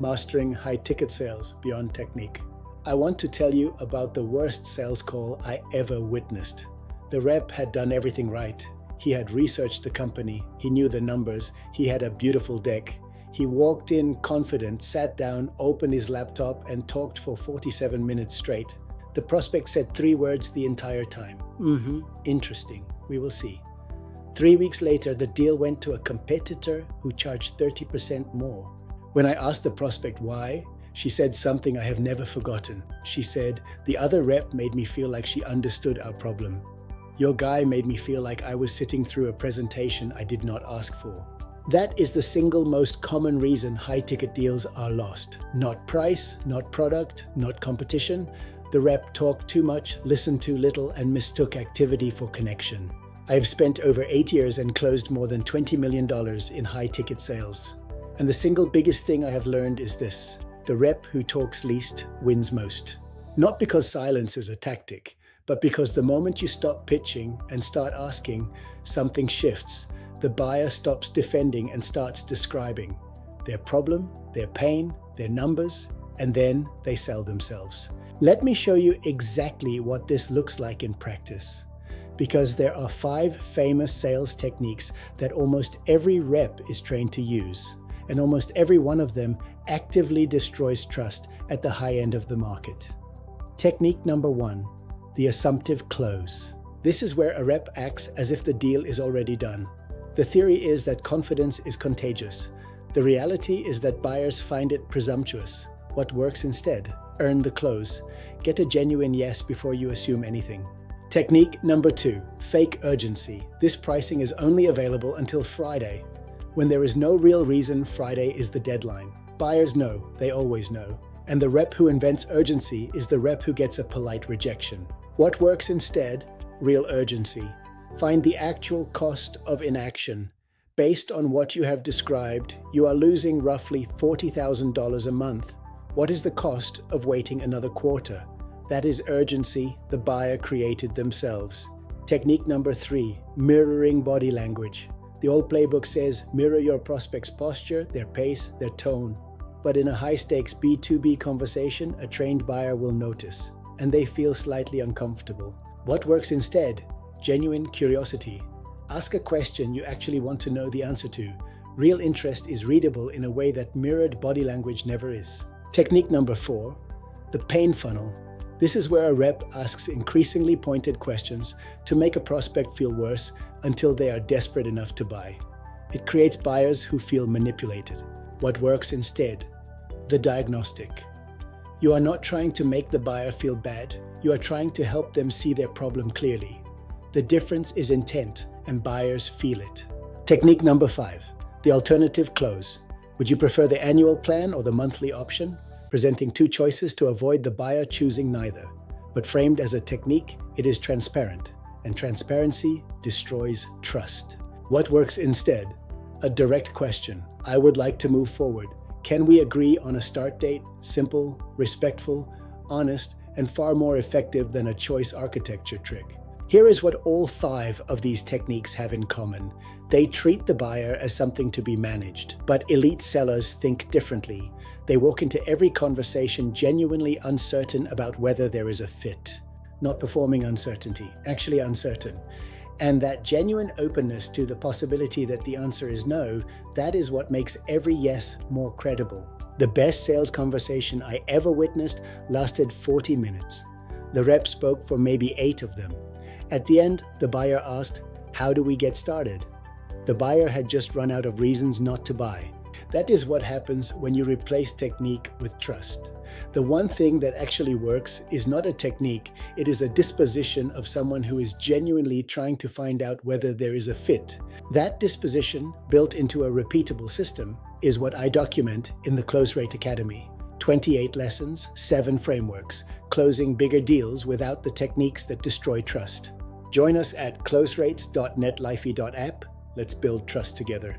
Mastering High-Ticket Sales Beyond Technique. I want to tell you about the worst sales call I ever witnessed. The rep had done everything right. He had researched the company, he knew the numbers, he had a beautiful deck. He walked in confident, sat down, opened his laptop, and talked for 47 minutes straight. The prospect said 3 words the entire time. Interesting. We will see. 3 weeks later, the deal went to a competitor who charged 30% more. When I asked the prospect why, she said something I have never forgotten. She said, "The other rep made me feel like she understood our problem. Your guy made me feel like I was sitting through a presentation I did not ask for." That is the single most common reason high-ticket deals are lost. Not price, not product, not competition. The rep talked too much, listened too little, and mistook activity for connection. I have spent over 8 years and closed more than $20 million in high-ticket sales. And the single biggest thing I have learned is this: the rep who talks least wins most. Not because silence is a tactic, but because the moment you stop pitching and start asking, something shifts. The buyer stops defending and starts describing their problem, their pain, their numbers, and then they sell themselves. Let me show you exactly what this looks like in practice. Because there are 5 famous sales techniques that almost every rep is trained to use, and almost every one of them actively destroys trust at the high end of the market. Technique number 1, the assumptive close. This is where a rep acts as if the deal is already done. The theory is that confidence is contagious. The reality is that buyers find it presumptuous. What works instead? Earn the close. Get a genuine yes before you assume anything. Technique number 2, fake urgency. This pricing is only available until Friday, when there is no real reason Friday is the deadline. Buyers know, they always know. And the rep who invents urgency is the rep who gets a polite rejection. What works instead? Real urgency. Find the actual cost of inaction. Based on what you have described, you are losing roughly $40,000 a month. What is the cost of waiting another quarter? That is urgency the buyer created themselves. Technique number 3, mirroring body language. The old playbook says mirror your prospect's posture, their pace, their tone. But in a high-stakes B2B conversation, a trained buyer will notice, and they feel slightly uncomfortable. What works instead? Genuine curiosity. Ask a question you actually want to know the answer to. Real interest is readable in a way that mirrored body language never is. Technique number 4, the pain funnel. This is where a rep asks increasingly pointed questions to make a prospect feel worse until they are desperate enough to buy. It creates buyers who feel manipulated. What works instead? The diagnostic. You are not trying to make the buyer feel bad. You are trying to help them see their problem clearly. The difference is intent, and buyers feel it. Technique number 5, the alternative close. Would you prefer the annual plan or the monthly option? Presenting 2 choices to avoid the buyer choosing neither. But framed as a technique, it is transparent, and transparency destroys trust. What works instead? A direct question. I would like to move forward. Can we agree on a start date? Simple, respectful, honest, and far more effective than a choice architecture trick. Here is what all 5 of these techniques have in common. They treat the buyer as something to be managed, but elite sellers think differently. They walk into every conversation genuinely uncertain about whether there is a fit. Not performing uncertainty, actually uncertain. And that genuine openness to the possibility that the answer is no, that is what makes every yes more credible. The best sales conversation I ever witnessed lasted 40 minutes. The rep spoke for maybe 8 of them. At the end, the buyer asked, "How do we get started?" The buyer had just run out of reasons not to buy. That is what happens when you replace technique with trust. The one thing that actually works is not a technique, it is a disposition of someone who is genuinely trying to find out whether there is a fit. That disposition, built into a repeatable system, is what I document in the CloseRate Academy. 28 lessons, 7 frameworks, closing bigger deals without the techniques that destroy trust. Join us at closerates.netlifey.app. Let's build trust together.